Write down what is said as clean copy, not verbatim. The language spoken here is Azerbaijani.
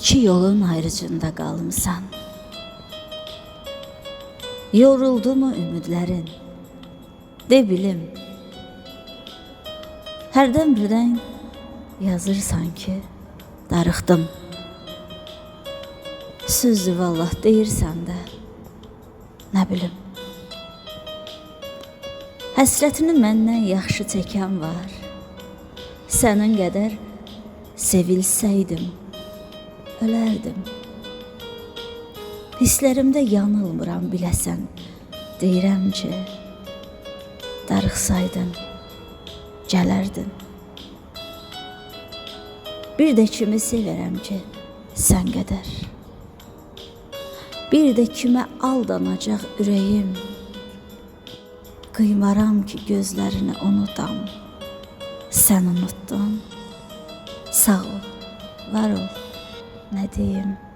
İki yolun ayrıcında qalmısan. Yoruldu mu ümidlərin? De bilim. Hərdən birdən yazırsan ki, darıxdım. Sözdü vallah deyirsən də, nə bilim. Həsrətini məndən yaxşı çəkən var. Sənin qədər sevilsəydim, ölərdim. Hisslərimdə yanılmıram biləsən. Deyirəm ki, darıxsaydın, gələrdin. Bir də kimi sevirəm ki, sən qədər. Bir də kimə aldanacaq ürəyim. Qıymaram ki, gözlərini unutam. Sən unuttun. Sağ ol, var ol, nə deyim.